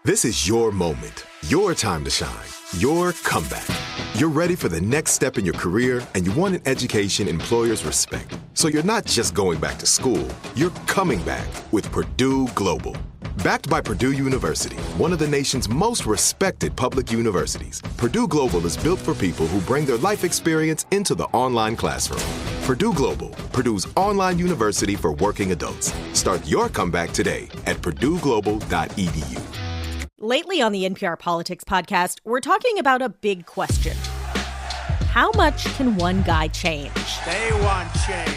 This is your moment, your time to shine, your comeback. You're ready for the next step in your career, and you want an education employers respect. So you're not just going back to school, you're coming back with Purdue Global. Backed by Purdue University, one of the nation's most respected public universities, Purdue Global is built for people who bring their life experience into the online classroom. Purdue Global, Purdue's online university for working adults. Start your comeback today at purdueglobal.edu. Lately on the NPR Politics podcast, we're talking about a big question. How much can one guy change? They want change.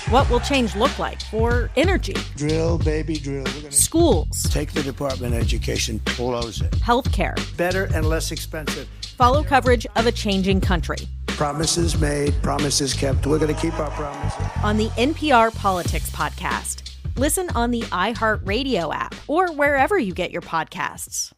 What will change look like for energy? Drill, baby, drill. Schools. Take the Department of Education, close it. Healthcare. Better and less expensive. Follow coverage of a changing country. Promises made, promises kept. We're going to keep our promises. On the NPR Politics podcast. Listen on the iHeartRadio app or wherever you get your podcasts.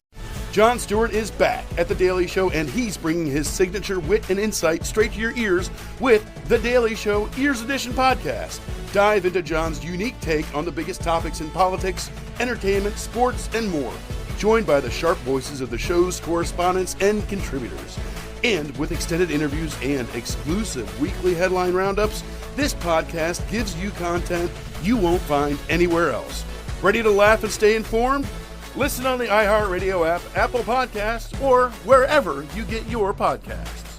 Jon Stewart is back at The Daily Show, and he's bringing his signature wit and insight straight to your ears with The Daily Show Ears Edition podcast. Dive into Jon's unique take on the biggest topics in politics, entertainment, sports, and more. Joined by the sharp voices of the show's correspondents and contributors. And with extended interviews and exclusive weekly headline roundups, this podcast gives you content you won't find anywhere else. Ready to laugh and stay informed? Listen on the iHeartRadio app, Apple Podcasts, or wherever you get your podcasts.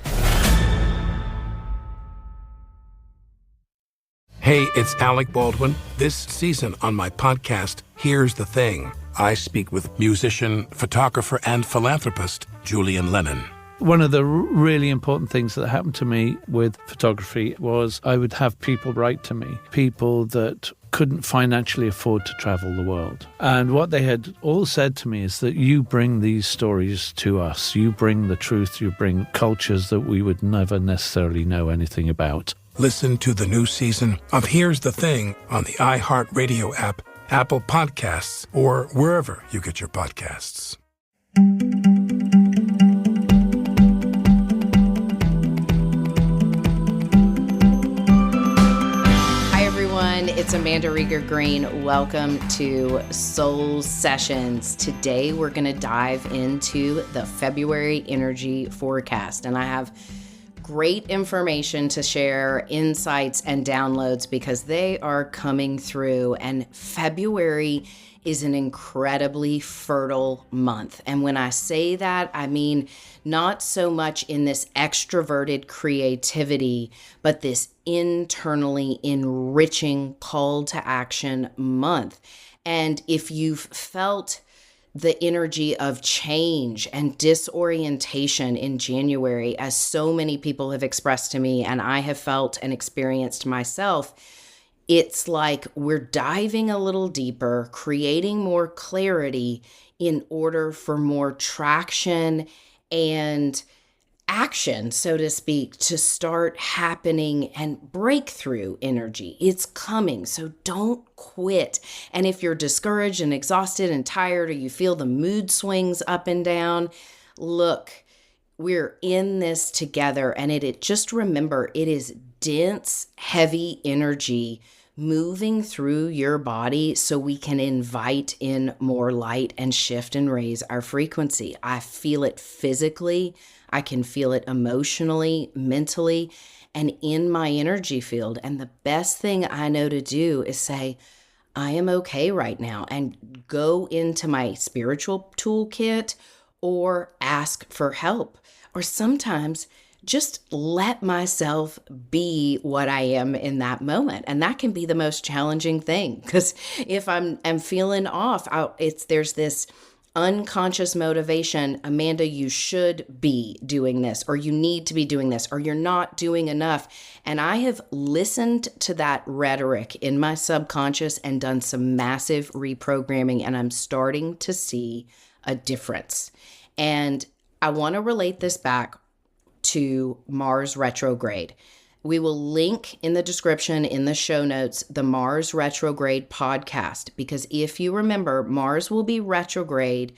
Hey, it's Alec Baldwin. This season on my podcast, Here's the Thing, I speak with musician, photographer, and philanthropist Julian Lennon. One of the really important things that happened to me with photography was I would have people write to me, people that couldn't financially afford to travel the world. And what they had all said to me is that you bring these stories to us. You bring the truth. You bring cultures that we would never necessarily know anything about. Listen to the new season of Here's the Thing on the iHeartRadio app, Apple Podcasts, or wherever you get your podcasts. It's Amanda Rieger Green. Welcome to Soul Sessions. Today we're going to dive into the February energy forecast, and I have great information to share, insights and downloads because they are coming through, and February is an incredibly fertile month. And when I say that, I mean not so much in this extroverted creativity, but this internally enriching call to action month. And if you've felt the energy of change and disorientation in January, as so many people have expressed to me, and I have felt and experienced myself, it's like we're diving a little deeper, creating more clarity in order for more traction and action, so to speak, to start happening and breakthrough energy. It's coming, so don't quit. And if you're discouraged and exhausted and tired, or you feel the mood swings up and down, look, we're in this together. And just remember, it is dense, heavy energy moving through your body so we can invite in more light and shift and raise our frequency. I feel it physically. I can feel it emotionally, mentally, and in my energy field. And the best thing I know to do is say, I am okay right now, and go into my spiritual toolkit or ask for help. Or sometimes just let myself be what I am in that moment. And that can be the most challenging thing, because if I'm feeling off, there's this unconscious motivation. Amanda, you should be doing this, or you need to be doing this, or you're not doing enough. And I have listened to that rhetoric in my subconscious and done some massive reprogramming, and I'm starting to see a difference. And I want to relate this back to Mars retrograde. We will link in the description, in the show notes, the Mars retrograde podcast, because if you remember, Mars will be retrograde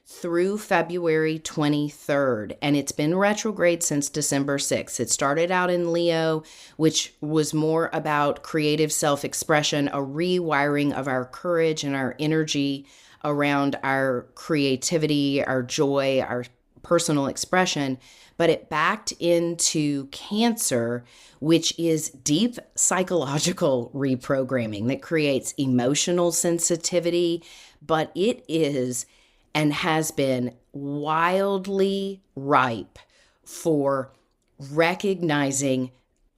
through February 23rd, and it's been retrograde since December 6th. It started out in Leo, which was more about creative self-expression, a rewiring of our courage and our energy, around our creativity, our joy, our personal expression, but it backed into cancer, which is deep psychological reprogramming that creates emotional sensitivity, but it is and has been wildly ripe for recognizing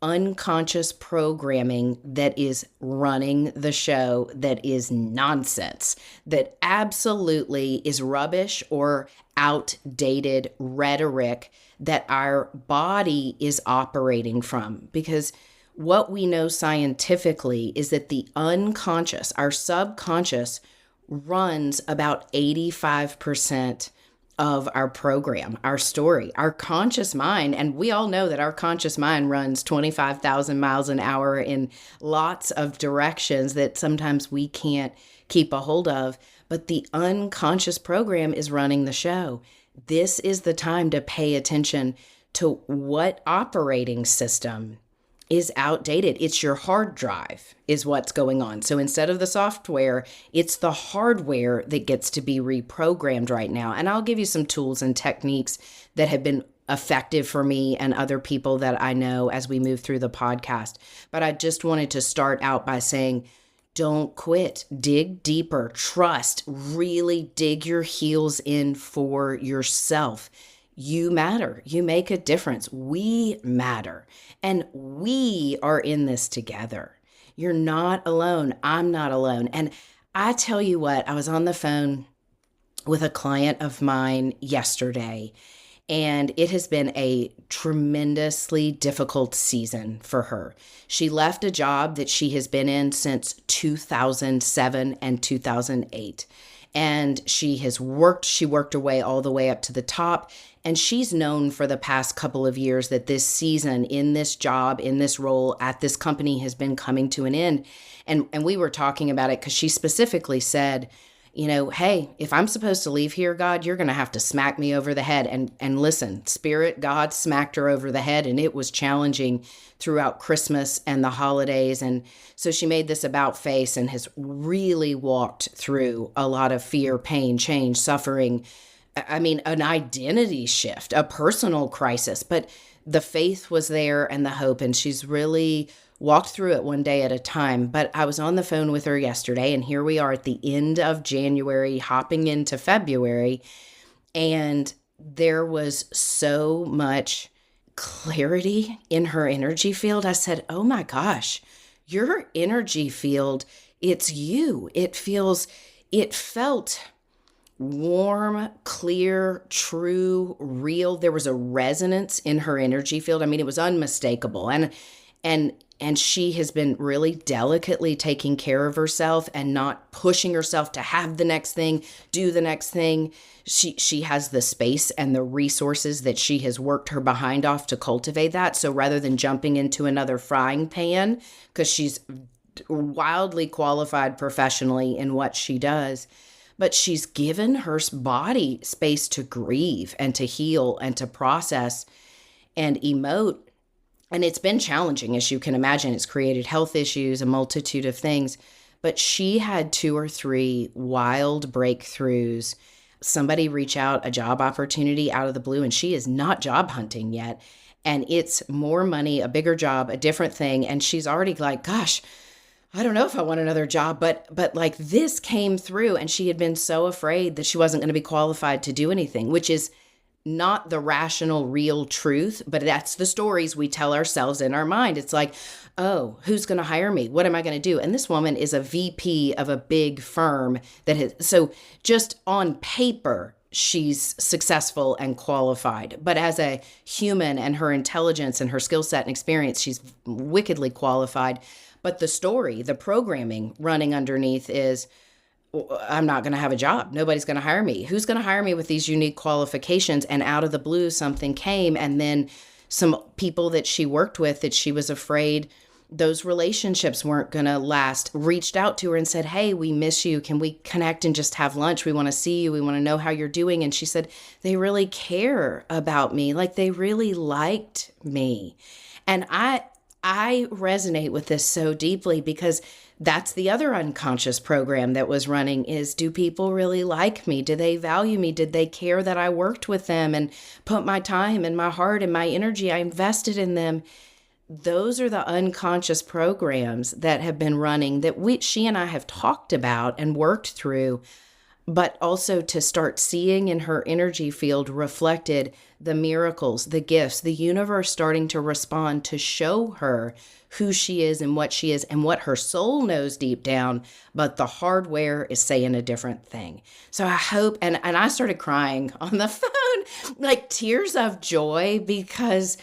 unconscious programming that is running the show, that is nonsense, that absolutely is rubbish or outdated rhetoric that our body is operating from. Because what we know scientifically is that the unconscious, our subconscious, runs about 85% of our program, our story, our conscious mind. And we all know that our conscious mind runs 25,000 miles an hour in lots of directions that sometimes we can't keep a hold of. But the unconscious program is running the show. This is the time to pay attention to what operating system is outdated. It's your hard drive is what's going on. So instead of the software, it's the hardware that gets to be reprogrammed right now. And I'll give you some tools and techniques that have been effective for me and other people that I know as we move through the podcast. But I just wanted to start out by saying, don't quit. Dig deeper. Trust. Really dig your heels in for yourself. You matter. You make a difference. We matter. And we are in this together. You're not alone. I'm not alone. And I tell you what, I was on the phone with a client of mine yesterday, and it has been a tremendously difficult season for her. She left a job that she has been in since 2007 and 2008. And she worked her way all the way up to the top. And she's known for the past couple of years that this season in this job, in this role at this company has been coming to an end. And we were talking about it because she specifically said, you know, hey, if I'm supposed to leave here, God, you're going to have to smack me over the head. And listen, Spirit, God smacked her over the head, and it was challenging throughout Christmas and the holidays. And so she made this about face and has really walked through a lot of fear, pain, change, suffering. I mean, an identity shift, a personal crisis, but the faith was there and the hope, and she's really walked through it one day at a time. But I was on the phone with her yesterday, and here we are at the end of January, hopping into February, and there was so much clarity in her energy field. I said, oh my gosh, your energy field, it's you. It felt warm, clear, true, real. There was a resonance in her energy field. I mean, it was unmistakable. And she has been really delicately taking care of herself and not pushing herself to have the next thing, do the next thing. She has the space and the resources that she has worked her behind off to cultivate that. So rather than jumping into another frying pan, because she's wildly qualified professionally in what she does, but she's given her body space to grieve and to heal and to process and emote. And it's been challenging, as you can imagine. It's created health issues, a multitude of things. But she had 2 or 3 wild breakthroughs. Somebody reach out, a job opportunity out of the blue, and she is not job hunting yet. And it's more money, a bigger job, a different thing. And she's already like, gosh, I don't know if I want another job, but like this came through, and she had been so afraid that she wasn't going to be qualified to do anything, which is not the rational, real truth, but that's the stories we tell ourselves in our mind. It's like, oh, who's going to hire me? What am I going to do? And this woman is a VP of a big firm that has, so just on paper, she's successful and qualified. But as a human and her intelligence and her skill set and experience, she's wickedly qualified. But the story, the programming running underneath is, I'm not going to have a job. Nobody's going to hire me. Who's going to hire me with these unique qualifications? And out of the blue, something came. And then some people that she worked with that she was afraid those relationships weren't going to last, reached out to her and said, hey, we miss you. Can we connect and just have lunch? We want to see you. We want to know how you're doing. And she said, they really care about me. Like they really liked me. And I resonate with this so deeply because That's the other unconscious program that was running is, do people really like me? Do they value me? Did they care that I worked with them and put my time and my heart and my energy? I invested in them. Those are the unconscious programs that have been running that she and I have talked about and worked through, but also to start seeing in her energy field reflected the miracles, the gifts, the universe starting to respond to show her who she is and what her soul knows deep down, but the hardware is saying a different thing. So I hope, and I started crying on the phone, like tears of joy, because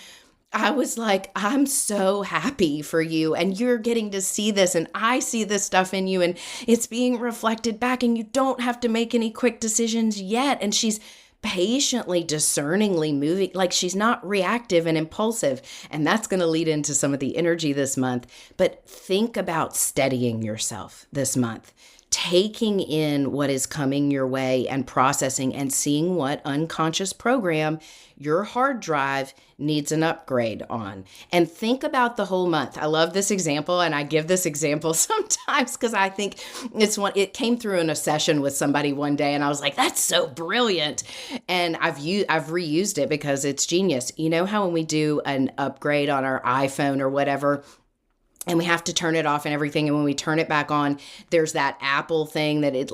I was like, I'm so happy for you, and you're getting to see this, and I see this stuff in you, and it's being reflected back, and you don't have to make any quick decisions yet. And she's patiently, discerningly moving, like she's not reactive and impulsive. And that's going to lead into some of the energy this month. But think about steadying yourself this month, taking in what is coming your way and processing and seeing what unconscious program your hard drive needs an upgrade on. And think about the whole month. I love this example, and I give this example sometimes because I think it came through in a session with somebody one day, and I was like, that's so brilliant. And I've reused it because it's genius. You know how when we do an upgrade on our iPhone or whatever, and we have to turn it off and everything, and when we turn it back on, there's that Apple thing that it's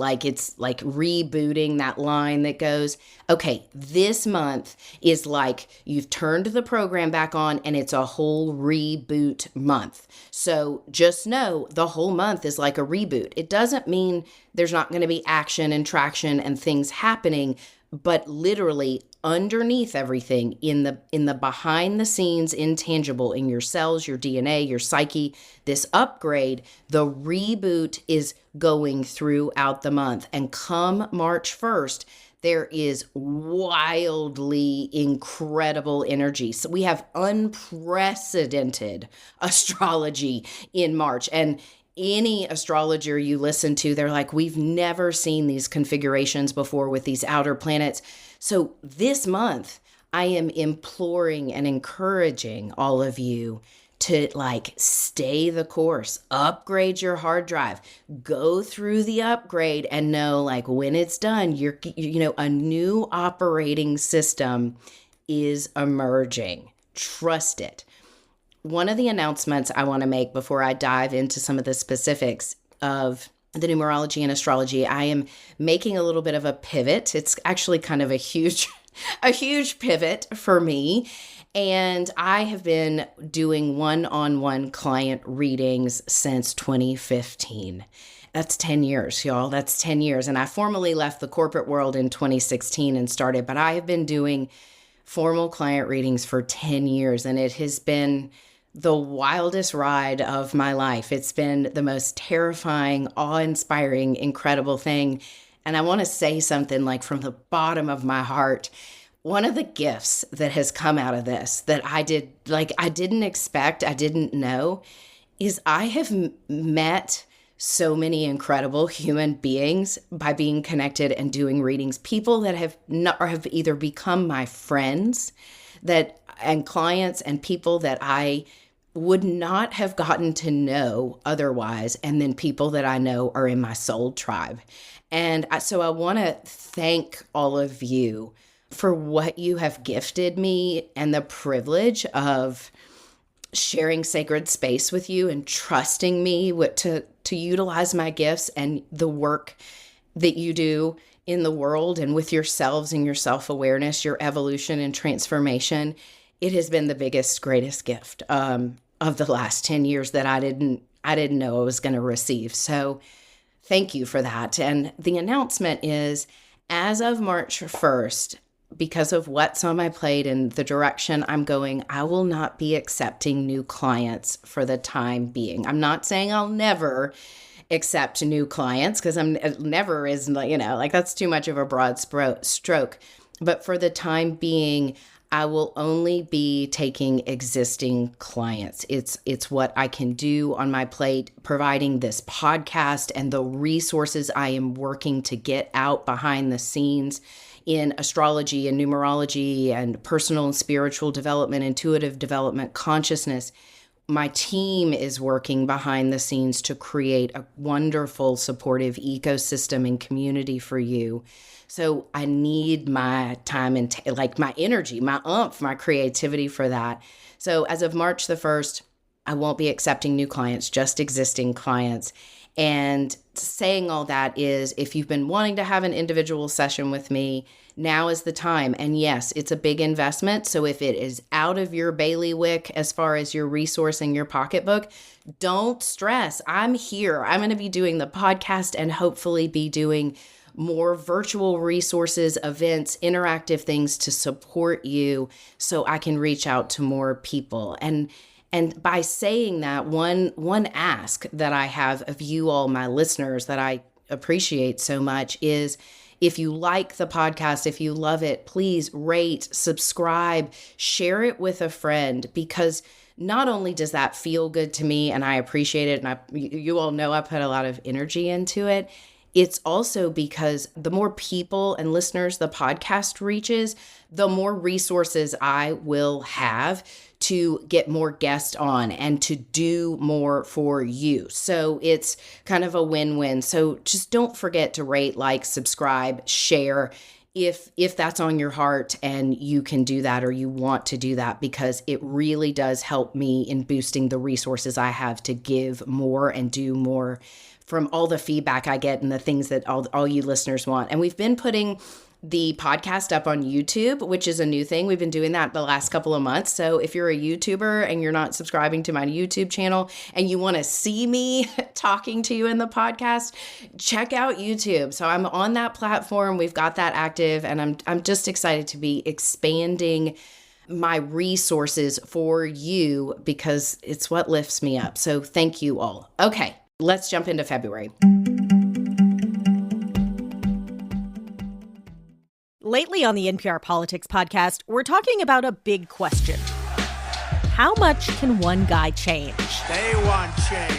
like rebooting, that line that goes, okay, this month is like you've turned the program back on and it's a whole reboot month. So just know the whole month is like a reboot. It doesn't mean there's not going to be action and traction and things happening, but literally underneath everything, in the behind the scenes intangible, in your cells, your DNA, your psyche, this upgrade, the reboot is going throughout the month. And come March 1st, there is wildly incredible energy. So we have unprecedented astrology in March. And any astrologer you listen to, they're like, we've never seen these configurations before with these outer planets. So this month, I am imploring and encouraging all of you to stay the course, upgrade your hard drive, go through the upgrade, and know when it's done, a new operating system is emerging. Trust it. One of the announcements I want to make before I dive into some of the specifics of the numerology and astrology, I am making a little bit of a pivot. It's actually kind of a huge pivot for me. And I have been doing one-on-one client readings since 2015. That's 10 years, y'all. That's 10 years. And I formally left the corporate world in 2016 and started, but I have been doing formal client readings for 10 years. And it has been the wildest ride of my life. It's been the most terrifying, awe-inspiring, incredible thing. And I want to say something from the bottom of my heart. One of the gifts that has come out of this that I didn't expect, I didn't know, is I have met so many incredible human beings by being connected and doing readings. People that have either become my friends and clients, and people that I would not have gotten to know otherwise, and then people that I know are in my soul tribe. And so I want to thank all of you for what you have gifted me and the privilege of sharing sacred space with you and trusting me to utilize my gifts and the work that you do in the world and with yourselves and your self-awareness, your evolution and transformation. It has been the biggest, greatest gift of the last 10 years that I didn't know I was going to receive. So thank you for that. And the announcement is, as of March 1st, because of what's on my plate and the direction I'm going, I will not be accepting new clients for the time being. I'm not saying I'll never accept new clients, because never is, that's too much of a broad stroke. But for the time being, I will only be taking existing clients. It's what I can do on my plate, providing this podcast and the resources I am working to get out behind the scenes in astrology and numerology and personal and spiritual development, intuitive development, consciousness. My team is working behind the scenes to create a wonderful, supportive ecosystem and community for you. So I need my time and my energy, my oomph, my creativity for that. So as of March the 1st, I won't be accepting new clients, just existing clients. And saying all that is, if you've been wanting to have an individual session with me, now is the time. And yes, it's a big investment. So if it is out of your bailiwick as far as your resource and your pocketbook, don't stress. I'm here. I'm going to be doing the podcast and hopefully be doing more virtual resources, events, interactive things to support you so I can reach out to more people. And by saying that, one ask that I have of you all, my listeners, that I appreciate so much is, if you like the podcast, if you love it, please rate, subscribe, share it with a friend, because not only does that feel good to me and I appreciate it, and you all know I put a lot of energy into it, it's also because the more people and listeners the podcast reaches, the more resources I will have to get more guests on and to do more for you. So it's kind of a win-win. So just don't forget to rate, like, subscribe, share if that's on your heart and you can do that or you want to do that, because it really does help me in boosting the resources I have to give more and do more from all the feedback I get and the things that all you listeners want. And we've been putting the podcast up on YouTube, which is a new thing. We've been doing that the last couple of months. So if you're a YouTuber and you're not subscribing to my YouTube channel and you want to see me talking to you in the podcast, check out YouTube. So I'm on that platform. We've got that active, and I'm just excited to be expanding my resources for you because it's what lifts me up. So thank you all. Okay, let's jump into February. Lately on the NPR Politics podcast, we're talking about a big question. How much can one guy change? They want change.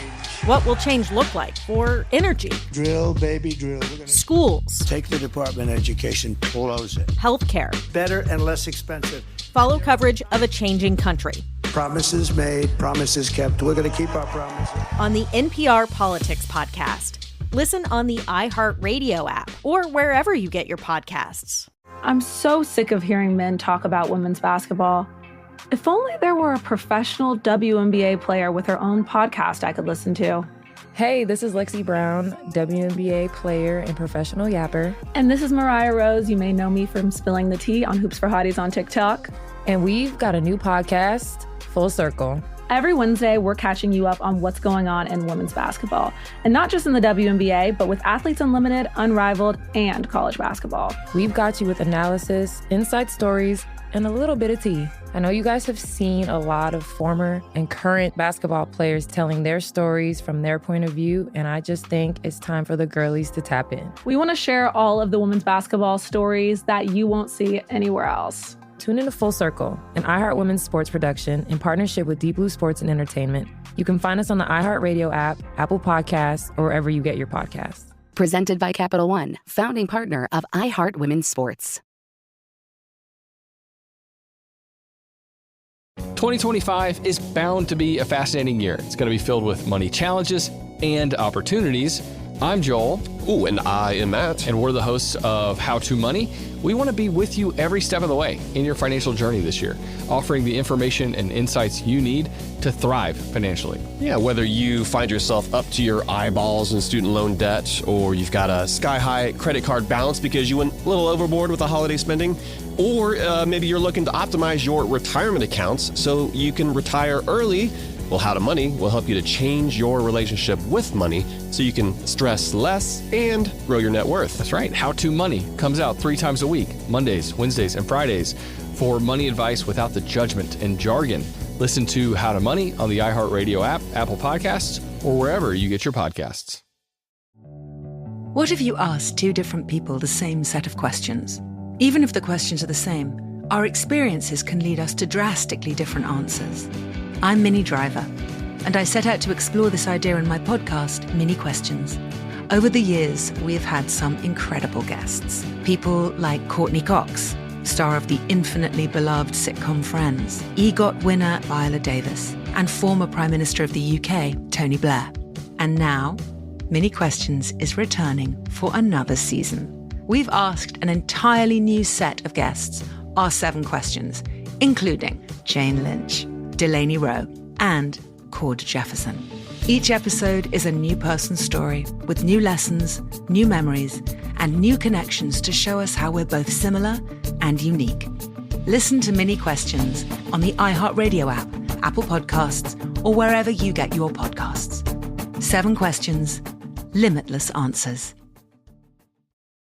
What will change look like for energy? Drill, baby, drill. We're gonna Schools. take the Department of Education, close it. Healthcare. Better and less expensive. Follow coverage of a changing country. Promises made, promises kept. We're going to keep our promises. On the NPR Politics podcast. Listen on the iHeartRadio app or wherever you get your podcasts. I'm so sick of hearing men talk about women's basketball. If only there were a professional WNBA player with her own podcast I could listen to. Hey, this is Lexi Brown, WNBA player and professional yapper. And this is Mariah Rose. You may know me from spilling the tea on Hoops for Hotties on TikTok. And we've got a new podcast, Full Circle. Every Wednesday, we're catching you up on what's going on in women's basketball. And not just in the WNBA, but with Athletes Unlimited, Unrivaled, and college basketball. We've got you with analysis, inside stories, and a little bit of tea. I know you guys have seen a lot of former and current basketball players telling their stories from their point of view, and I just think it's time for the girlies to tap in. We want to share all of the women's basketball stories that you won't see anywhere else. Tune into Full Circle, an iHeart Women's sports production in partnership with Deep Blue Sports and Entertainment. You can find us on the iHeartRadio app, Apple Podcasts, or wherever you get your podcasts. Presented by Capital One, founding partner of iHeart Women's Sports. 2025 is bound to be a fascinating year. It's going to be filled with money challenges and opportunities. I'm Joel. Ooh, and I am Matt. And we're the hosts of How to Money. We want to be with you every step of the way in your financial journey this year, offering the information and insights you need to thrive financially. Yeah, whether you find yourself up to your eyeballs in student loan debt, or you've got a sky-high credit card balance because you went a little overboard with the holiday spending, or maybe you're looking to optimize your retirement accounts so you can retire early. Well, How to Money will help you to change your relationship with money so you can stress less and grow your net worth. That's right. How to Money comes out 3 times a week, Mondays, Wednesdays, and Fridays, for money advice without the judgment and jargon. Listen to How to Money on the iHeartRadio app, Apple Podcasts, or wherever you get your podcasts. What if you asked 2 different people the same set of questions? Even if the questions are the same, our experiences can lead us to drastically different answers. I'm Minnie Driver, and I set out to explore this idea in my podcast, Minnie Questions. Over the years, we have had some incredible guests. People like Courtney Cox, star of the infinitely beloved sitcom Friends, EGOT winner Viola Davis, and former Prime Minister of the UK, Tony Blair. And now, Mini Questions is returning for another season. We've asked an entirely new set of guests our 7 questions, including Jane Lynch, Delaney Rowe, and Cord Jefferson. Each episode is a new person's story with new lessons, new memories, and new connections to show us how we're both similar and unique. Listen to Mini Questions on the iHeartRadio app, Apple Podcasts, or wherever you get your podcasts. 7 questions, limitless answers.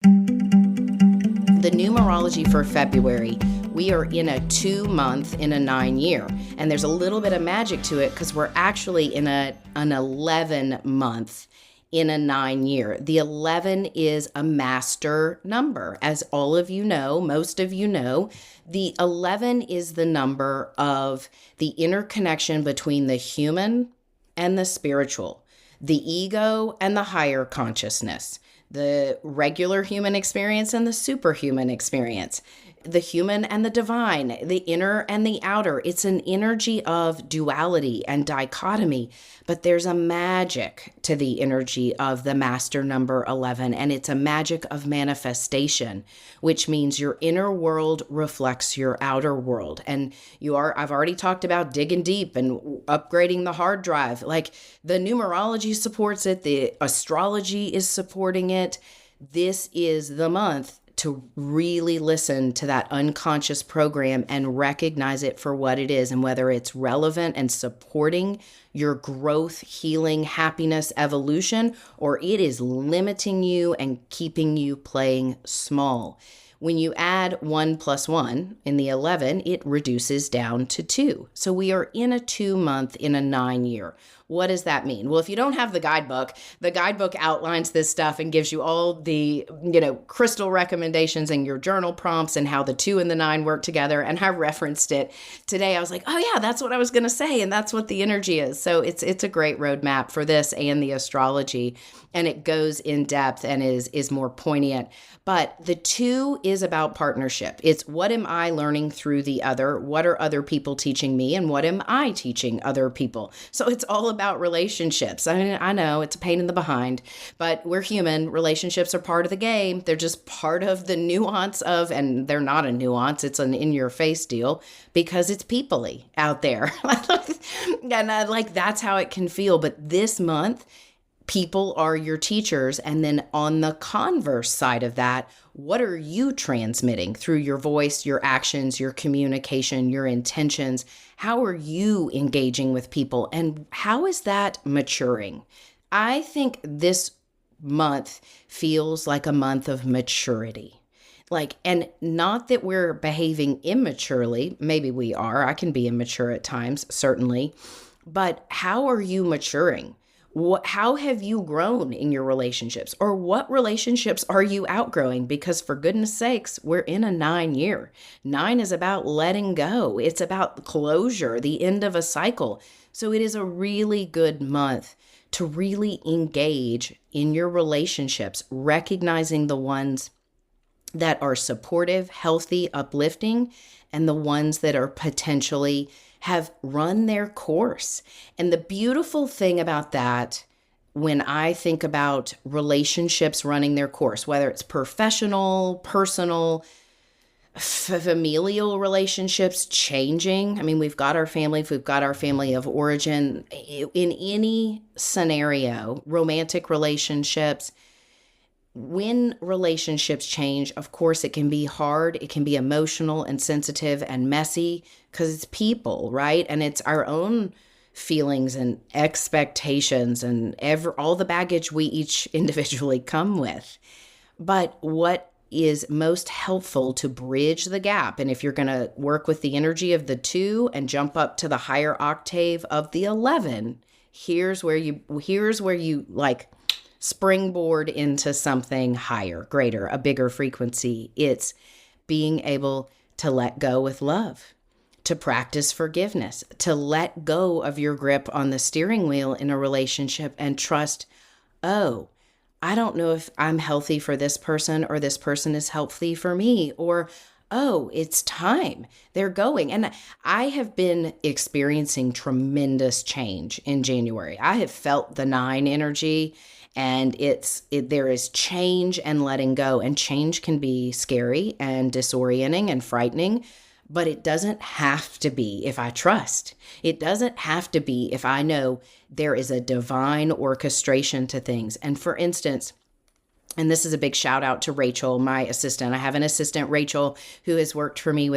The numerology for February, we are in a 2-month in a 9-year. And there's a little bit of magic to it because we're actually in an 11-month in a 9-year. The 11 is a master number. As all of you know, most of you know, the 11 is the number of the interconnection between the human and the spiritual, the ego and the higher consciousness, the regular human experience and the superhuman experience, the human and the divine, the inner and the outer. It's an energy of duality and dichotomy, but there's a magic to the energy of the master number 11, and it's a magic of manifestation, which means your inner world reflects your outer world. And I've already talked about digging deep and upgrading the hard drive. Like, the numerology supports it, the astrology is supporting it. This is the month to really listen to that unconscious program and recognize it for what it is, and whether it's relevant and supporting your growth, healing, happiness, evolution, or it is limiting you and keeping you playing small. When you add 1 + 1 in the 11, it reduces down to 2. So we are in a 2-month in a 9-year. What does that mean? Well, if you don't have the guidebook outlines this stuff and gives you all the, crystal recommendations and your journal prompts and how the 2 and the 9 work together. And I referenced it today. I was like, oh yeah, that's what I was going to say. And that's what the energy is. So it's a great roadmap for this and the astrology. And it goes in depth and is more poignant. But the 2 is about partnership. It's what am I learning through the other? What are other people teaching me? And what am I teaching other people? So it's all about relationships. I mean, I know it's a pain in the behind, but we're human. Relationships are part of the game. They're just part of the nuance of, and they're not a nuance. It's an in-your-face deal because it's people-y out there. And that's how it can feel. But this month, people are your teachers. And then on the converse side of that, what are you transmitting through your voice, your actions, your communication, your intentions? How are you engaging with people? And how is that maturing? I think this month feels like a month of maturity. And not that we're behaving immaturely. Maybe we are. I can be immature at times, certainly. But how are you maturing? How have you grown in your relationships? Or what relationships are you outgrowing? Because for goodness sakes, we're in a 9-year. 9 is about letting go. It's about closure, the end of a cycle. So it is a really good month to really engage in your relationships, recognizing the ones that are supportive, healthy, uplifting, and the ones that are potentially have run their course. And the beautiful thing about that, when I think about relationships running their course, whether it's professional, personal, familial relationships changing. I mean, we've got our family of origin. In any scenario, romantic relationships, when relationships change, of course, it can be hard. It can be emotional and sensitive and messy because it's people, right? And it's our own feelings and expectations and all the baggage we each individually come with. But what is most helpful to bridge the gap, and if you're going to work with the energy of the 2 and jump up to the higher octave of the 11, here's where you springboard into something higher, greater, a bigger frequency. It's being able to let go with love, to practice forgiveness, to let go of your grip on the steering wheel in a relationship and trust, oh, I don't know if I'm healthy for this person or this person is healthy for me, or oh, it's time. They're going. And I have been experiencing tremendous change in January. I have felt the 9 energy, and there is change and letting go. And change can be scary and disorienting and frightening, but it doesn't have to be if I trust. It doesn't have to be if I know there is a divine orchestration to things. And for instance, and this is a big shout out to Rachel, my assistant. I have an assistant, Rachel, who has worked for me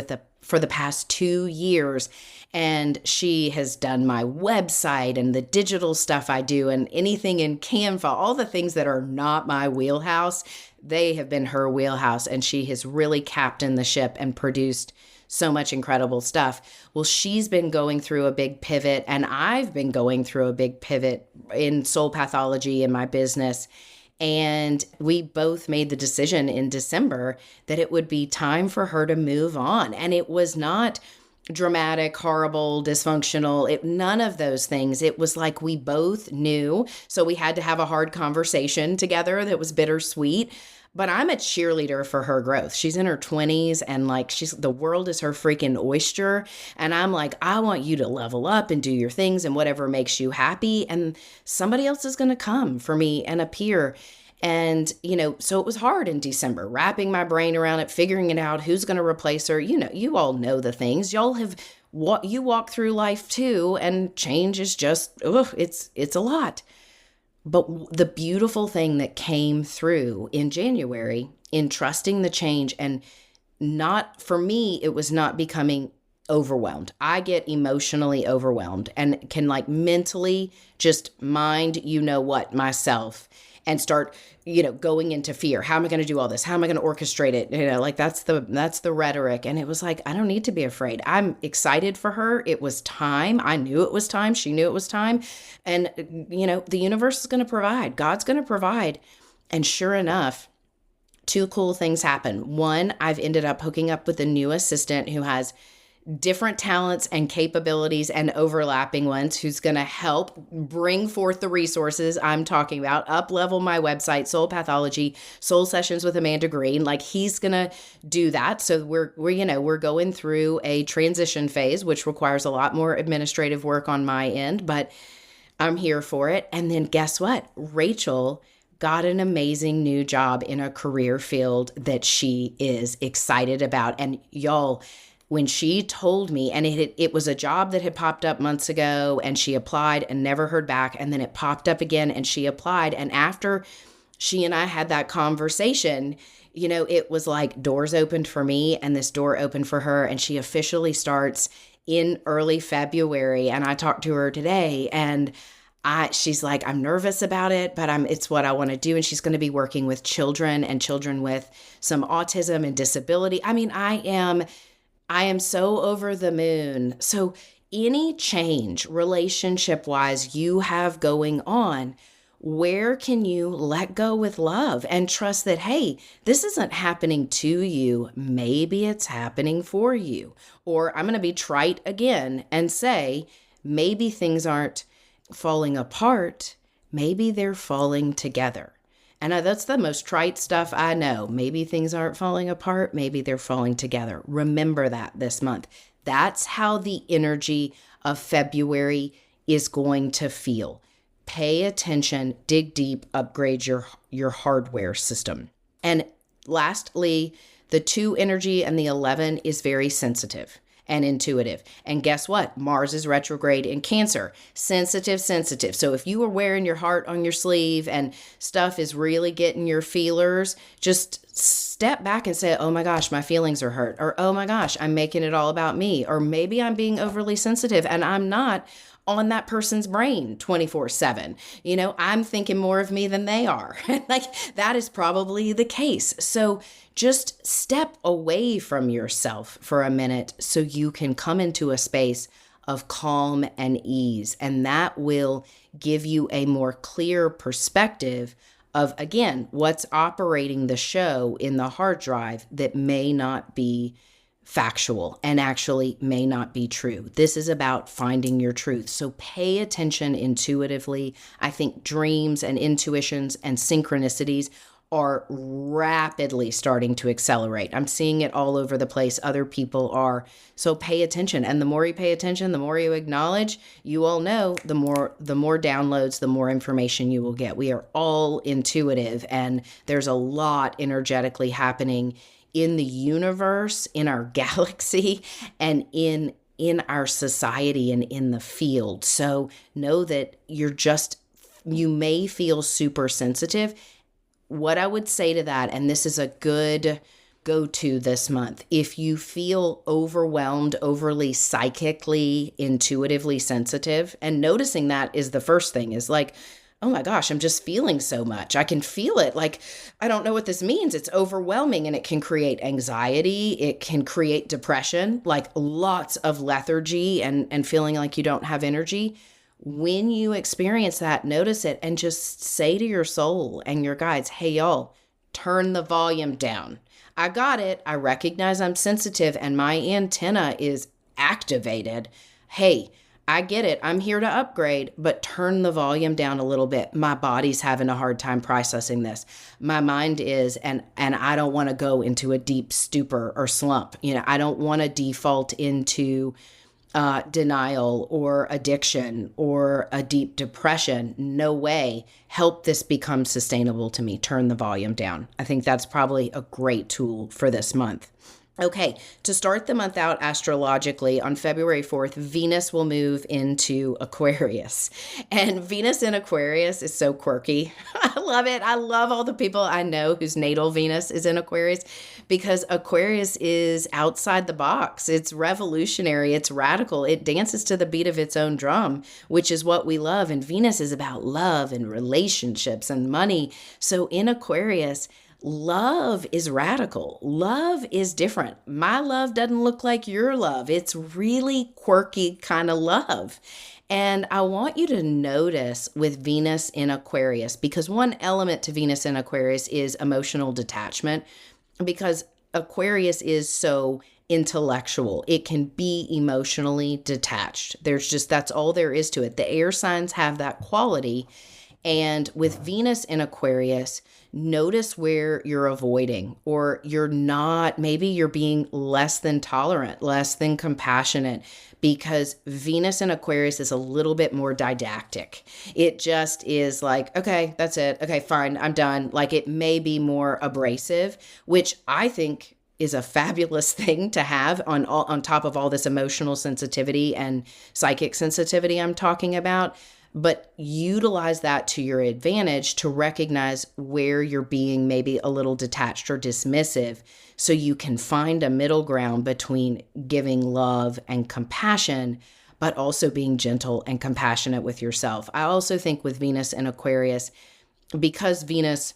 for the past 2 years. And she has done my website and the digital stuff I do and anything in Canva, all the things that are not my wheelhouse. They have been her wheelhouse, and she has really captained the ship and produced so much incredible stuff. Well, she's been going through a big pivot, and I've been going through a big pivot in soul pathology in my business. And we both made the decision in December that it would be time for her to move on. And it was not dramatic, horrible, dysfunctional, none of those things. It was like we both knew. So we had to have a hard conversation together that was bittersweet. But I'm a cheerleader for her growth. She's in her 20s, and like the world is her freaking oyster. And I'm like, I want you to level up and do your things and whatever makes you happy. And somebody else is going to come for me and appear. And, so it was hard in December, wrapping my brain around it, figuring it out, who's going to replace her. You all know the things. Y'all have you walk through life too, and change is just, it's a lot. But the beautiful thing that came through in January in trusting the change, and for me, it was not becoming overwhelmed. I get emotionally overwhelmed and can mentally just mind, myself, and start, going into fear. How am I going to do all this? How am I going to orchestrate it? That's the rhetoric. And it was like, I don't need to be afraid. I'm excited for her. It was time. I knew it was time. She knew it was time. And, the universe is going to provide. God's going to provide. And sure enough, 2 cool things happen. One, I've ended up hooking up with a new assistant who has different talents and capabilities and overlapping ones, who's going to help bring forth the resources I'm talking about, up-level my website, Soul Pathology, Soul Sessions with Amanda Green. He's going to do that. So we're going through a transition phase, which requires a lot more administrative work on my end, but I'm here for it. And then guess what? Rachel got an amazing new job in a career field that she is excited about. And y'all, when she told me, and it was a job that had popped up months ago, and she applied and never heard back, and then it popped up again and she applied. And after she and I had that conversation, it was like doors opened for me and this door opened for her, and she officially starts in early February. And I talked to her today, and she's like, I'm nervous about it, but it's what I want to do. And she's going to be working with children and children with some autism and disability. I am so over the moon. So any change relationship-wise you have going on, where can you let go with love and trust that, hey, this isn't happening to you. Maybe it's happening for you. Or I'm going to be trite again and say, maybe things aren't falling apart. Maybe they're falling together. And that's the most trite stuff I know. Maybe things aren't falling apart. Maybe they're falling together. Remember that this month. That's how the energy of February is going to feel. Pay attention, dig deep, upgrade your hardware system. And lastly, the 2 energy and the 11 is very sensitive and intuitive. And guess what? Mars is retrograde in Cancer. Sensitive. So if you are wearing your heart on your sleeve and stuff is really getting your feelers, just step back and say, oh my gosh, my feelings are hurt. Or, oh my gosh, I'm making it all about me. Or maybe I'm being overly sensitive and I'm not on that person's brain 24/7. I'm thinking more of me than they are. That is probably the case. So just step away from yourself for a minute so you can come into a space of calm and ease. And that will give you a more clear perspective of, again, what's operating the show in the hard drive that may not be factual and actually may not be true. This is about finding your truth. So pay attention intuitively. I think dreams and intuitions and synchronicities are rapidly starting to accelerate. I'm seeing it all over the place. Other people are. So pay attention. And the more you pay attention, the more you acknowledge, you all know, the more downloads, the more information you will get. We are all intuitive, and there's a lot energetically happening in the universe, in our galaxy, and in our society and in the field. So know that you may feel super sensitive. What I would say to that, and this is a good go-to this month, if you feel overwhelmed, overly psychically, intuitively sensitive, and noticing that is the first thing, is like, oh my gosh, I'm just feeling so much. I can feel it. Like, I don't know what this means. It's overwhelming, and it can create anxiety. It can create depression, like lots of lethargy and feeling like you don't have energy. When you experience that, notice it and just say to your soul and your guides, hey, y'all, turn the volume down. I got it. I recognize I'm sensitive and my antenna is activated. Hey, I get it. I'm here to upgrade, but turn the volume down a little bit. My body's having a hard time processing this. My mind is, and I don't want to go into a deep stupor or slump. I don't want to default into denial or addiction or a deep depression. No way. Help this become sustainable to me. Turn the volume down. I think that's probably a great tool for this month. Okay, to start the month out astrologically, on February 4th, Venus will move into Aquarius. And Venus in Aquarius is so quirky. I love it. I love all the people I know whose natal Venus is in Aquarius, because Aquarius is outside the box. It's revolutionary. It's radical. It dances to the beat of its own drum, which is what we love. And Venus is about love and relationships and money. So in Aquarius, love is radical. Love is different. My love doesn't look like your love. It's really quirky kind of love. And I want you to notice with Venus in Aquarius, because one element to Venus in Aquarius is emotional detachment, because Aquarius is so intellectual. It can be emotionally detached. That's all there is to it. The air signs have that quality. And with Venus in Aquarius, notice where you're avoiding, or you're not, maybe you're being less than tolerant, less than compassionate, because Venus in Aquarius is a little bit more didactic. It just is like, okay, that's it. Okay, fine, I'm done. Like, it may be more abrasive, which I think is a fabulous thing to have on top of all this emotional sensitivity and psychic sensitivity I'm talking about. But utilize that to your advantage to recognize where you're being maybe a little detached or dismissive, so you can find a middle ground between giving love and compassion, but also being gentle and compassionate with yourself. I also think with Venus and Aquarius, because Venus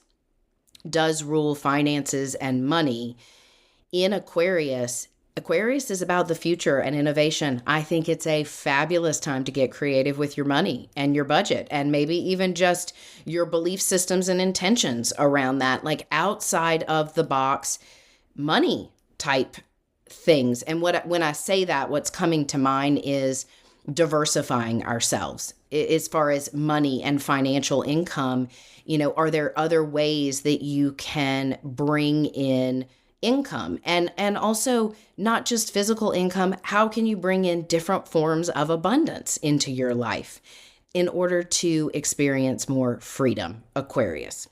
does rule finances and money, in Aquarius is about the future and innovation. I think it's a fabulous time to get creative with your money and your budget, and maybe even just your belief systems and intentions around that, like outside of the box money type things. And when I say that, what's coming to mind is diversifying ourselves as far as money and financial income. Are there other ways that you can bring in income, and also not just physical income? How can you bring in different forms of abundance into your life in order to experience more freedom? Aquarius.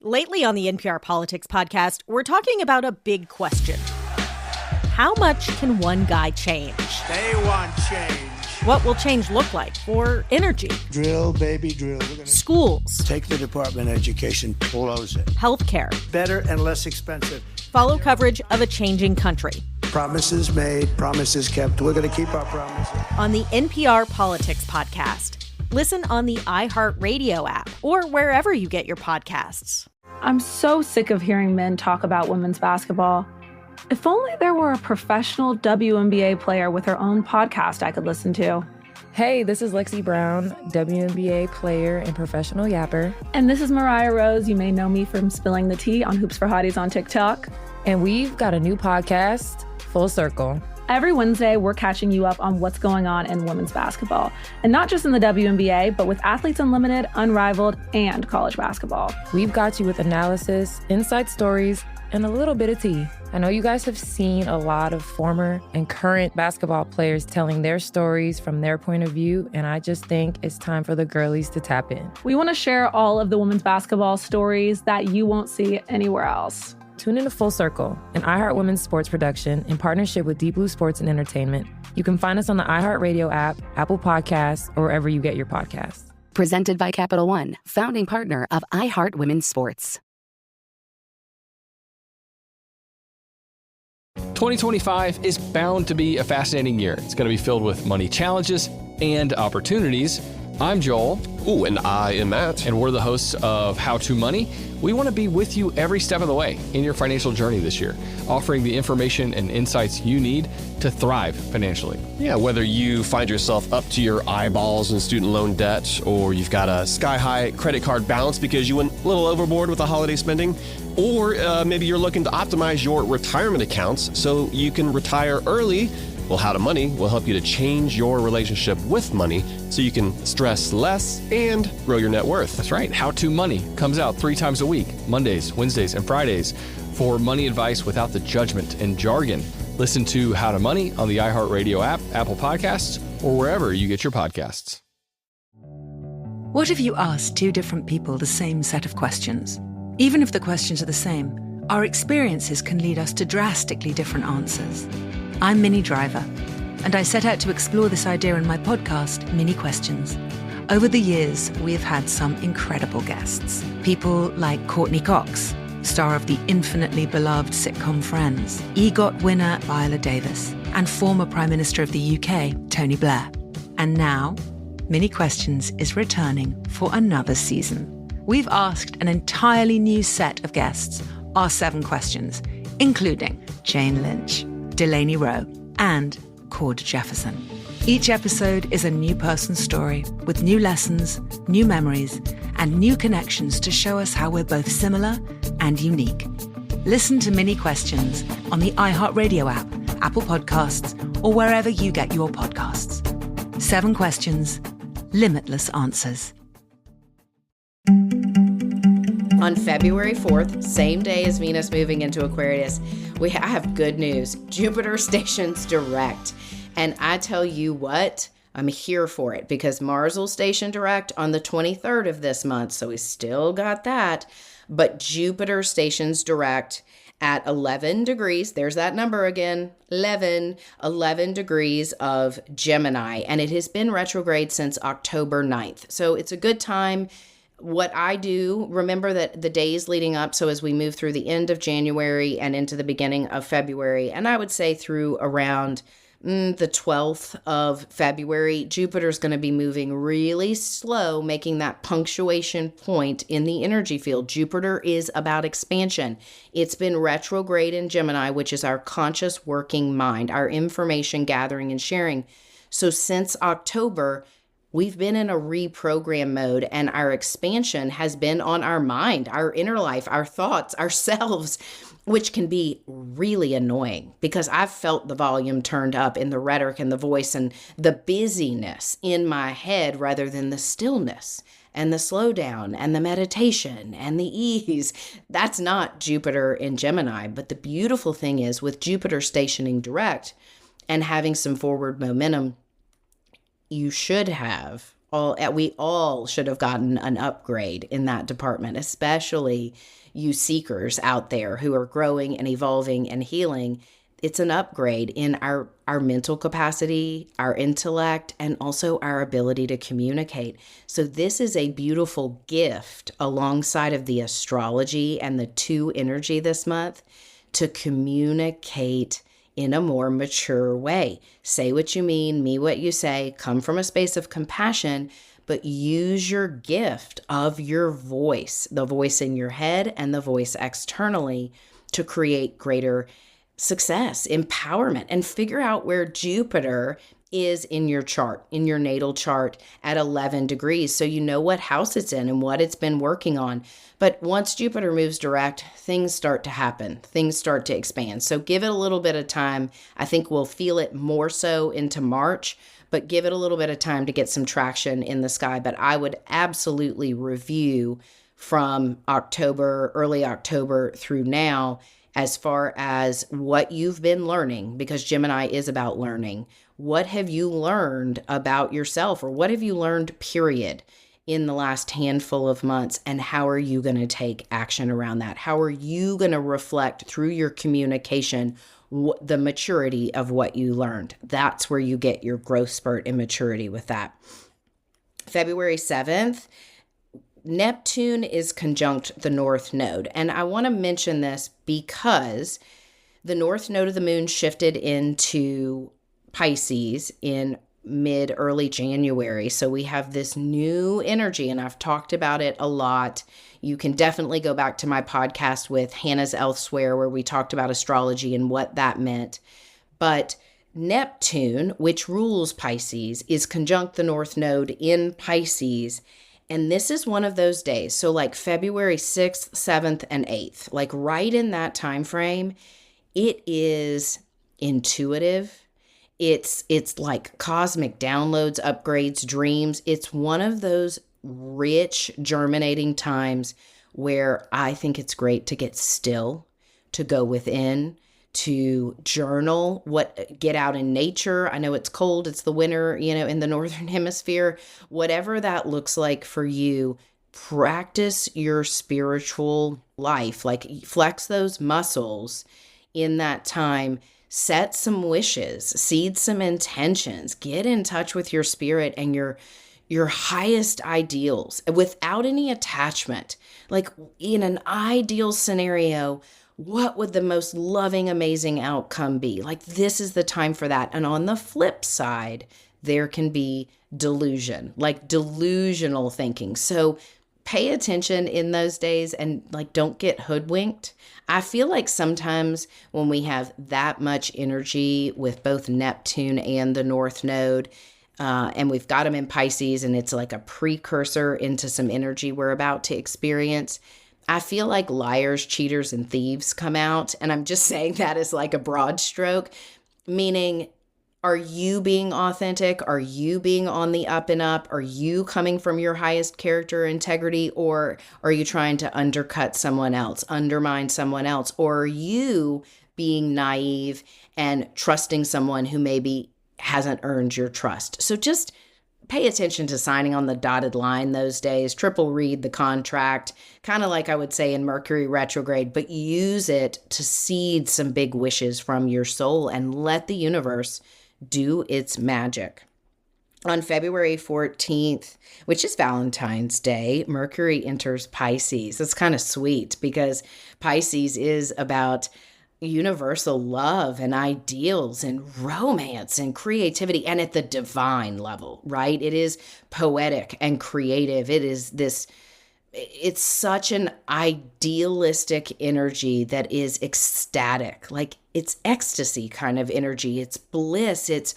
Lately on the NPR Politics podcast, we're talking about a big question. How much can one guy change? They want change. What will change look like for energy? Drill, baby, drill. Schools. Take the Department of Education, close it. Healthcare. Better and less expensive. Follow coverage of a changing country. Promises made, promises kept. We're going to keep our promises. On the NPR Politics podcast. Listen on the iHeartRadio app or wherever you get your podcasts. I'm so sick of hearing men talk about women's basketball. If only there were a professional WNBA player with her own podcast I could listen to. Hey, this is Lexi Brown, WNBA player and professional yapper. And this is Mariah Rose. You may know me from spilling the tea on Hoops for Hotties on TikTok. And we've got a new podcast, Full Circle. Every Wednesday, we're catching you up on what's going on in women's basketball. And not just in the WNBA, but with Athletes Unlimited, Unrivaled, and college basketball. We've got you with analysis, inside stories, and a little bit of tea. I know you guys have seen a lot of former and current basketball players telling their stories from their point of view, and I just think it's time for the girlies to tap in. We want to share all of the women's basketball stories that you won't see anywhere else. Tune in to Full Circle, an iHeart Women's sports production in partnership with Deep Blue Sports and Entertainment. You can find us on the iHeartRadio app, Apple Podcasts, or wherever you get your podcasts. Presented by Capital One, founding partner of iHeart Women's Sports. 2025 is bound to be a fascinating year. It's going to be filled with money challenges and opportunities. I'm Joel. Ooh, and I am Matt. And we're the hosts of How to Money. We want to be with you every step of the way in your financial journey this year, offering the information and insights you need to thrive financially. Yeah, whether you find yourself up to your eyeballs in student loan debt, or you've got a sky-high credit card balance because you went a little overboard with the holiday spending, or maybe you're looking to optimize your retirement accounts so you can retire early. Well, How to Money will help you to change your relationship with money so you can stress less and grow your net worth. That's right. How to Money comes out 3 times a week, Mondays, Wednesdays, and Fridays, for money advice without the judgment and jargon. Listen to How to Money on the iHeart Radio app, Apple Podcasts, or wherever you get your podcasts. What if you asked two different people the same set of questions? Even if the questions are the same, our experiences can lead us to drastically different answers. I'm Minnie Driver, and I set out to explore this idea in my podcast, Mini Questions. Over the years, we have had some incredible guests. People like Courtney Cox, star of the infinitely beloved sitcom Friends, EGOT winner Viola Davis, and former Prime Minister of the UK, Tony Blair. And now, Mini Questions is returning for another season. We've asked an entirely new set of guests our 7 questions, including Jane Lynch, Delaney Rowe, and Cord Jefferson. Each episode is a new person's story with new lessons, new memories, and new connections to show us how we're both similar and unique. Listen to Mini Questions on the iHeartRadio app, Apple Podcasts, or wherever you get your podcasts. 7 questions, limitless answers. On February 4th, same day as Venus moving into Aquarius, I have good news. Jupiter stations direct. And I tell you what, I'm here for it because Mars will station direct on the 23rd of this month. So we still got that. But Jupiter stations direct at 11 degrees. There's that number again, 11 degrees of Gemini. And it has been retrograde since October 9th. So it's a good time. What I do, remember that the days leading up, so as we move through the end of January and into the beginning of February, and I would say through around the 12th of February, Jupiter's going to be moving really slow, making that punctuation point in the energy field. Jupiter is about expansion. It's been retrograde in Gemini, which is our conscious working mind, our information gathering and sharing. So since October, we've been in a reprogram mode, and our expansion has been on our mind, our inner life, our thoughts, ourselves, which can be really annoying because I've felt the volume turned up in the rhetoric and the voice and the busyness in my head rather than the stillness and the slowdown and the meditation and the ease. That's not Jupiter in Gemini. But the beautiful thing is with Jupiter stationing direct and having some forward momentum, we all should have gotten an upgrade in that department, especially you seekers out there who are growing and evolving and healing. It's an upgrade in our mental capacity, our intellect, and also our ability to communicate. So this is a beautiful gift alongside of the astrology and the 2 energy this month to communicate in a more mature way. Say what you mean, mean what you say, come from a space of compassion, but use your gift of your voice, the voice in your head and the voice externally, to create greater success, empowerment, and figure out where Jupiter is in your chart, in your natal chart at 11 degrees. So you know what house it's in and what it's been working on. But once Jupiter moves direct, things start to happen. Things start to expand. So give it a little bit of time. I think we'll feel it more so into March, but give it a little bit of time to get some traction in the sky. But I would absolutely review from October, early October through now, as far as what you've been learning, because Gemini is about learning. What have you learned about yourself, or what have you learned, period, in the last handful of months, and how are you going to take action around that? How are you going to reflect through your communication the maturity of what you learned? That's where you get your growth spurt in maturity with that. February 7th, Neptune is conjunct the North Node. And I want to mention this because the North Node of the Moon shifted into Pisces in early January. So we have this new energy, and I've talked about it a lot. You can definitely go back to my podcast with Hannah's Elsewhere, where we talked about astrology and what that meant. But Neptune, which rules Pisces, is conjunct the North Node in Pisces. And this is one of those days. So like February 6th, 7th, and 8th, like right in that time frame, it is intuitive. It's like cosmic downloads, upgrades, dreams. It's one of those rich, germinating times where I think it's great to get still, to go within, to journal, get out in nature. I know it's cold, it's the winter, in the Northern Hemisphere. Whatever that looks like for you, practice your spiritual life, like flex those muscles in that time. Set some wishes, seed some intentions, get in touch with your spirit and your highest ideals without any attachment. Like in an ideal scenario, what would the most loving, amazing outcome be? Like this is the time for that. And on the flip side, there can be delusion, like delusional thinking. So pay attention in those days and like don't get hoodwinked. I feel like sometimes when we have that much energy with both Neptune and the North Node, and we've got them in Pisces, and it's like a precursor into some energy we're about to experience, I feel like liars, cheaters, and thieves come out. And I'm just saying that as like a broad stroke, meaning, are you being authentic? Are you being on the up and up? Are you coming from your highest character integrity? Or are you trying to undercut someone else, undermine someone else? Or are you being naive and trusting someone who maybe hasn't earned your trust? So just pay attention to signing on the dotted line those days. Triple read the contract, kind of like I would say in Mercury retrograde, but use it to seed some big wishes from your soul and let the universe do its magic. On February 14th, which is Valentine's Day, Mercury enters Pisces. It's kind of sweet because Pisces is about universal love and ideals and romance and creativity, and at the divine level, right? It is poetic and creative. It's such an idealistic energy that is ecstatic, like it's ecstasy kind of energy. It's bliss. It's,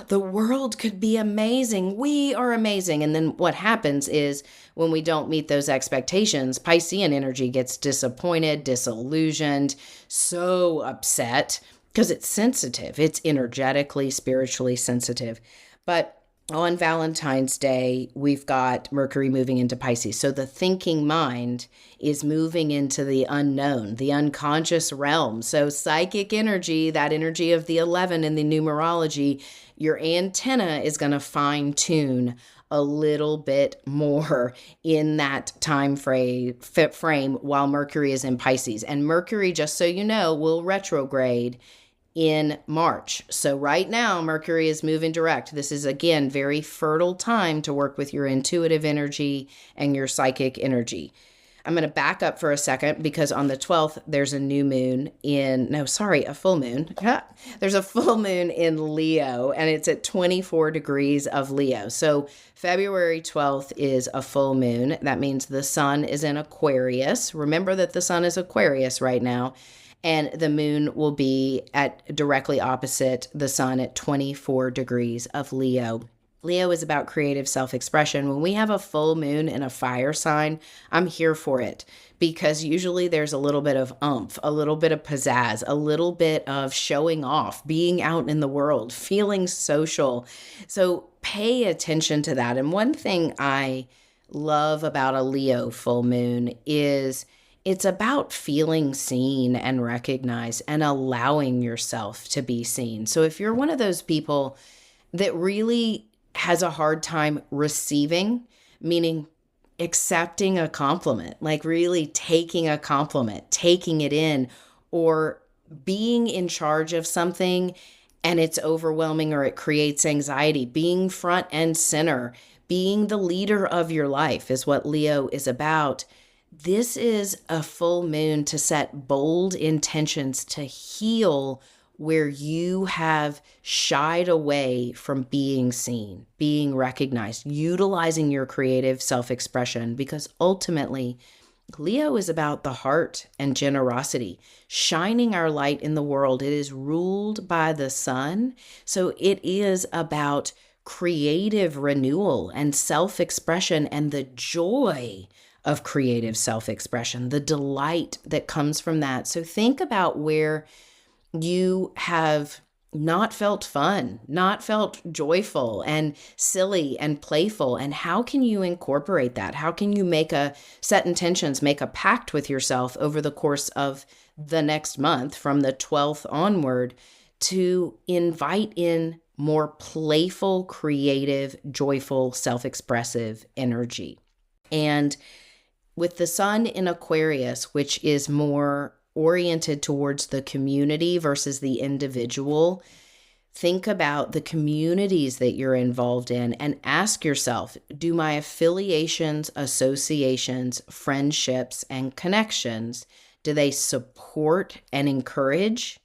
the world could be amazing. We are amazing. And then what happens is when we don't meet those expectations, Piscean energy gets disappointed, disillusioned, so upset because it's sensitive. It's energetically, spiritually sensitive. But on Valentine's Day, we've got Mercury moving into Pisces. So the thinking mind is moving into the unknown, the unconscious realm. So psychic energy, that energy of the 11 in the numerology, your antenna is going to fine tune a little bit more in that time frame while Mercury is in Pisces. And Mercury, just so you know, will retrograde in March. So right now, Mercury is moving direct. This is, again, very fertile time to work with your intuitive energy and your psychic energy. I'm going to back up for a second because on the 12th, there's a new moon a full moon. There's a full moon in Leo, and it's at 24 degrees of Leo. So February 12th is a full moon. That means the sun is in Aquarius. Remember that the sun is Aquarius right now, and the moon will be at directly opposite the sun at 24 degrees of Leo. Leo is about creative self-expression. When we have a full moon in a fire sign, I'm here for it because usually there's a little bit of oomph, a little bit of pizzazz, a little bit of showing off, being out in the world, feeling social. So pay attention to that. And one thing I love about a Leo full moon is it's about feeling seen and recognized and allowing yourself to be seen. So if you're one of those people that really has a hard time receiving, meaning accepting a compliment, like really taking a compliment, taking it in, or being in charge of something and it's overwhelming or it creates anxiety, being front and center, being the leader of your life is what Leo is about. This is a full moon to set bold intentions to heal where you have shied away from being seen, being recognized, utilizing your creative self-expression, because ultimately, Leo is about the heart and generosity, shining our light in the world. It is ruled by the sun, so it is about creative renewal and self-expression and the joy of creative self-expression, the delight that comes from that. So think about where you have not felt fun, not felt joyful and silly and playful. And how can you incorporate that? How can you set intentions, make a pact with yourself over the course of the next month from the 12th onward to invite in more playful, creative, joyful, self-expressive energy? And with the sun in Aquarius, which is more oriented towards the community versus the individual, think about the communities that you're involved in and ask yourself, do my affiliations, associations, friendships, and connections, do they support and encourage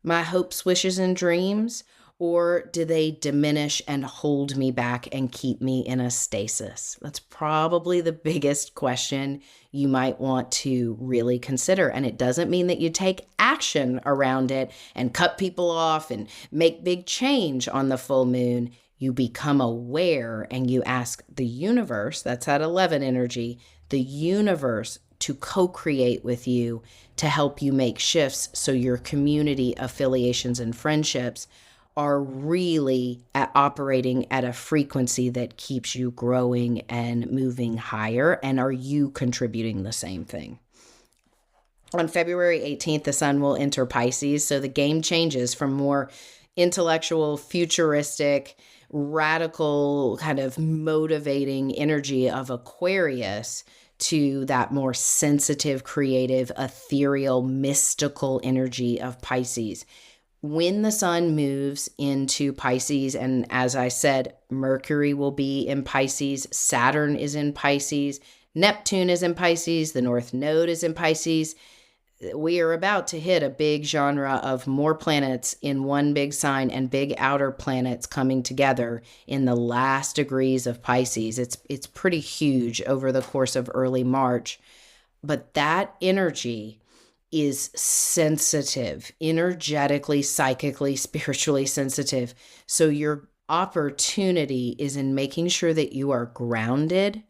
my hopes, wishes, and dreams? Or do they diminish and hold me back and keep me in a stasis? That's probably the biggest question you might want to really consider. And it doesn't mean that you take action around it and cut people off and make big change on the full moon. You become aware and you ask the universe, that's at 11 energy, the universe to co-create with you to help you make shifts so your community affiliations and friendships are really operating at a frequency that keeps you growing and moving higher, and are you contributing the same thing? On February 18th, the sun will enter Pisces, so the game changes from more intellectual, futuristic, radical, kind of motivating energy of Aquarius to that more sensitive, creative, ethereal, mystical energy of Pisces. When the sun moves into Pisces, and as I said, Mercury will be in Pisces, Saturn is in Pisces, Neptune is in Pisces, the North Node is in Pisces, we are about to hit a big genre of more planets in one big sign and big outer planets coming together in the last degrees of Pisces. It's pretty huge over the course of early March, but that energy is sensitive, energetically, psychically, spiritually sensitive. So your opportunity is in making sure that you are grounded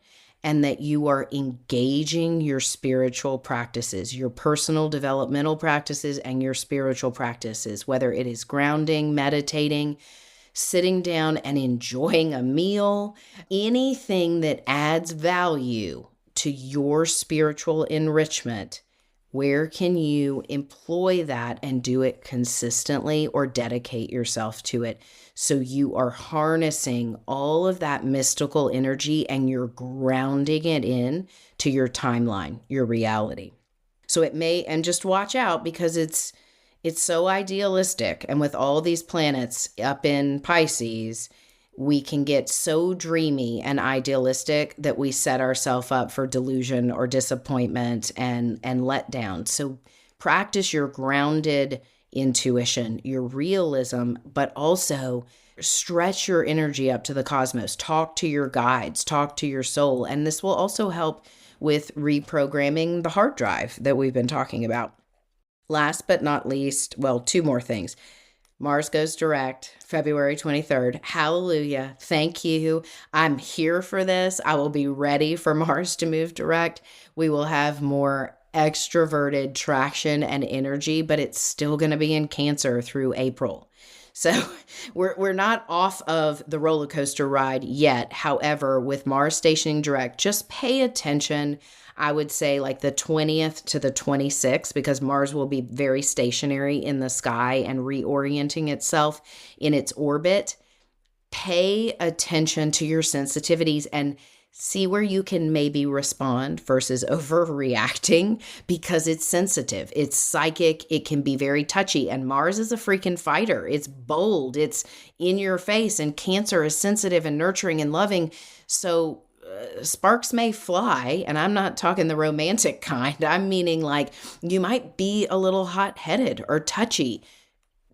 and that you are engaging your spiritual practices, your personal developmental practices and your spiritual practices, whether it is grounding, meditating, sitting down and enjoying a meal, anything that adds value to your spiritual enrichment. Where can you employ that and do it consistently or dedicate yourself to it so you are harnessing all of that mystical energy and you're grounding it in to your timeline, your reality. So it may, and just watch out because it's so idealistic. And with all these planets up in Pisces, we can get so dreamy and idealistic that we set ourselves up for delusion or disappointment and letdown. So practice your grounded intuition, your realism, but also stretch your energy up to the cosmos. Talk to your guides, talk to your soul. And this will also help with reprogramming the hard drive that we've been talking about. Last but not least, well, two more things. Mars goes direct February 23rd. Hallelujah. Thank you. I'm here for this. I will be ready for Mars to move direct. We will have more extroverted traction and energy, but it's still going to be in Cancer through April. So we're not off of the roller coaster ride yet. However, with Mars stationing direct, just pay attention. I would say like the 20th to the 26th, because Mars will be very stationary in the sky and reorienting itself in its orbit. Pay attention to your sensitivities and see where you can maybe respond versus overreacting, because it's sensitive, it's psychic, it can be very touchy. And Mars is a freaking fighter. It's bold, it's in your face, and Cancer is sensitive and nurturing and loving. So sparks may fly, and I'm not talking the romantic kind. I'm meaning like you might be a little hot-headed or touchy.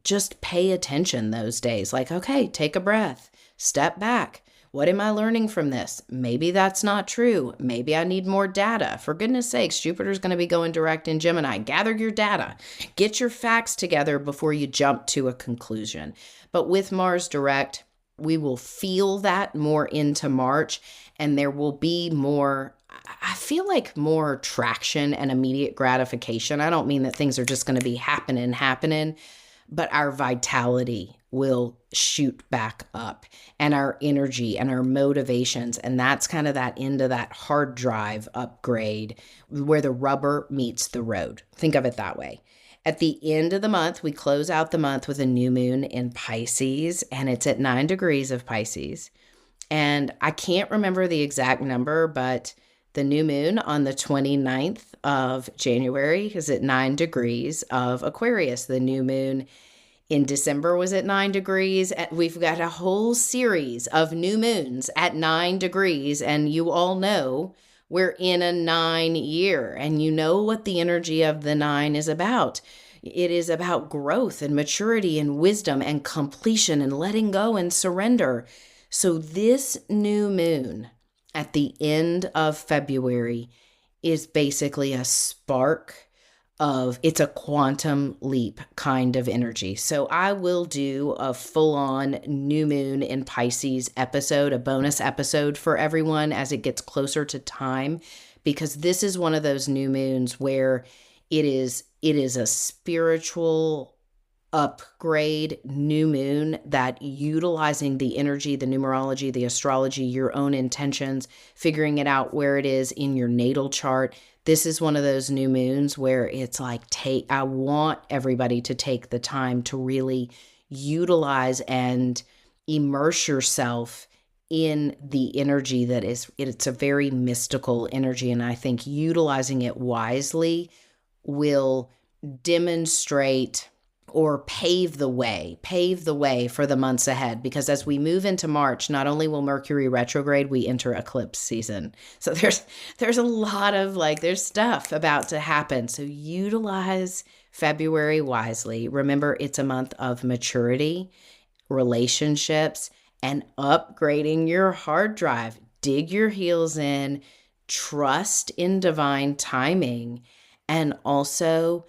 Just pay attention those days. Like, okay, take a breath, step back. What am I learning from this? Maybe that's not true. Maybe I need more data. For goodness sakes, Jupiter's going to be going direct in Gemini. Gather your data. Get your facts together before you jump to a conclusion. But with Mars direct, we will feel that more into March, and there will be more, I feel like more traction and immediate gratification. I don't mean that things are just going to be happening, but our vitality will shoot back up, and our energy and our motivations. And that's kind of that end of that hard drive upgrade where the rubber meets the road. Think of it that way. At the end of the month, we close out the month with a new moon in Pisces, and it's at 9 degrees of Pisces. And I can't remember the exact number, but the new moon on the 29th of January is at 9 degrees of Aquarius. The new moon in December was at 9 degrees. We've got a whole series of new moons at 9 degrees, and you all know we're in a 9 year, and you know what the energy of the 9 is about. It is about growth and maturity and wisdom and completion and letting go and surrender. So this new moon at the end of February is basically a spark of, it's a quantum leap kind of energy. So I will do a full-on new moon in Pisces episode, a bonus episode for everyone as it gets closer to time, because this is one of those new moons where it is a spiritual upgrade new moon that utilizing the energy, the numerology, the astrology, your own intentions, figuring it out where it is in your natal chart. This is one of those new moons where it's like, I want everybody to take the time to really utilize and immerse yourself in the energy that is, it's a very mystical energy. And I think utilizing it wisely will demonstrate or pave the way for the months ahead. Because as we move into March, not only will Mercury retrograde, we enter eclipse season. So there's a lot of there's stuff about to happen. So utilize February wisely. Remember, it's a month of maturity, relationships, and upgrading your hard drive. Dig your heels in, trust in divine timing, and also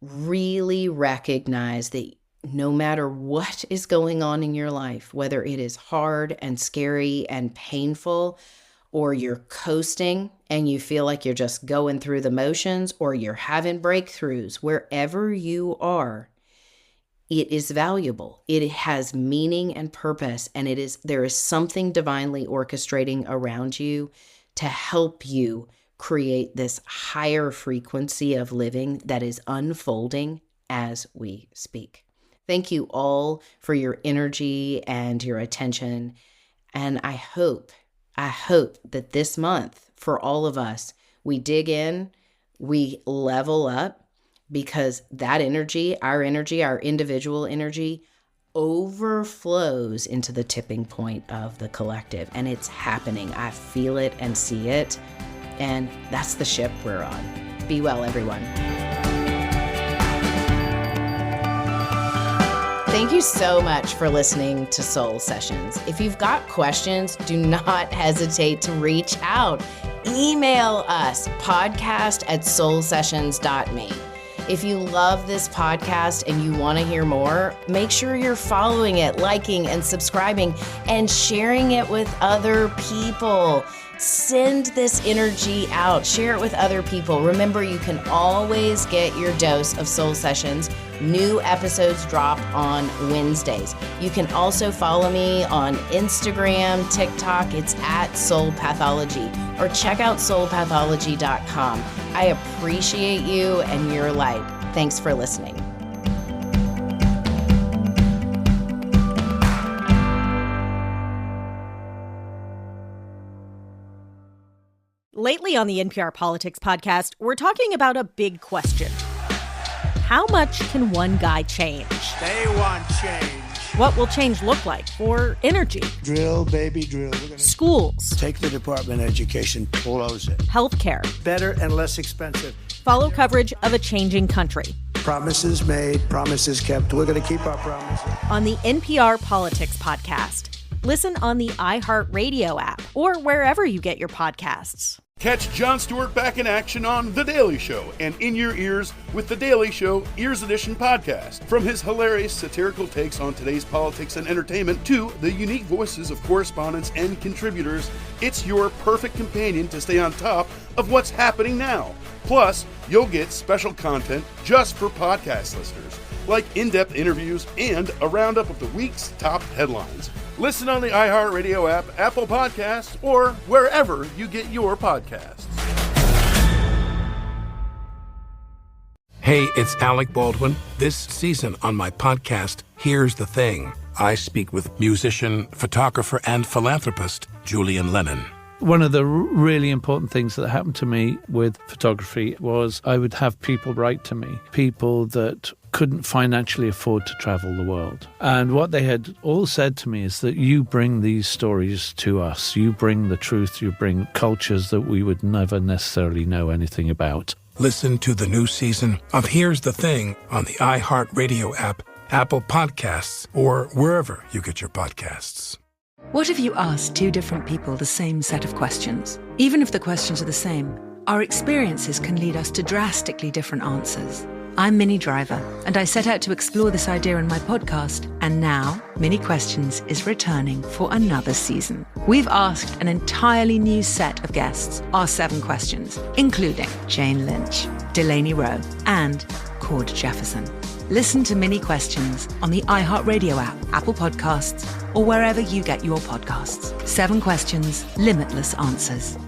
really recognize that no matter what is going on in your life, whether it is hard and scary and painful, or you're coasting and you feel like you're just going through the motions, or you're having breakthroughs, wherever you are, it is valuable. It has meaning and purpose, and there is something divinely orchestrating around you to help you create this higher frequency of living that is unfolding as we speak. Thank you all for your energy and your attention. And I hope that this month for all of us, we dig in, we level up, because that energy, our individual energy, overflows into the tipping point of the collective. And it's happening. I feel it and see it. And that's the ship we're on. Be well, everyone. Thank you so much for listening to Soul Sessions. If you've got questions, do not hesitate to reach out. Email us, podcast@soulsessions.me. If you love this podcast and you want to hear more, make sure you're following it, liking and subscribing, and sharing it with other people. Send this energy out. Share it with other people. Remember, you can always get your dose of Soul Sessions. New episodes drop on Wednesdays. You can also follow me on Instagram, TikTok. It's @SoulPathology, or check out soulpathology.com. I appreciate you and your light. Thanks for listening. Lately on the NPR Politics podcast, we're talking about a big question. How much can one guy change? They want change. What will change look like for energy? Drill, baby, drill. Schools. Take the Department of Education, close it. Healthcare. Better and less expensive. Follow coverage of a changing country. Promises made, promises kept. We're going to keep our promises. On the NPR Politics podcast. Listen on the iHeartRadio app or wherever you get your podcasts. Catch Jon Stewart back in action on The Daily Show and in your ears with The Daily Show Ears Edition podcast. From his hilarious satirical takes on today's politics and entertainment to the unique voices of correspondents and contributors, it's your perfect companion to stay on top of what's happening now. Plus, you'll get special content just for podcast listeners, like in-depth interviews and a roundup of the week's top headlines. Listen on the iHeartRadio app, Apple Podcasts, or wherever you get your podcasts. Hey, it's Alec Baldwin. This season on my podcast, Here's the Thing, I speak with musician, photographer, and philanthropist Julian Lennon. One of the really important things that happened to me with photography was I would have people write to me, people that couldn't financially afford to travel the world. And what they had all said to me is that you bring these stories to us. You bring the truth. You bring cultures that we would never necessarily know anything about. Listen to the new season of Here's the Thing on the iHeartRadio app, Apple Podcasts, or wherever you get your podcasts. What if you asked two different people the same set of questions? Even if the questions are the same, our experiences can lead us to drastically different answers. I'm Minnie Driver, and I set out to explore this idea in my podcast, and now Minnie Questions is returning for another season. We've asked an entirely new set of guests our 7 questions, including Jane Lynch, Delaney Rowe, and Cord Jefferson. Listen to Minnie Questions on the iHeartRadio app, Apple Podcasts, or wherever you get your podcasts. 7 questions, limitless answers.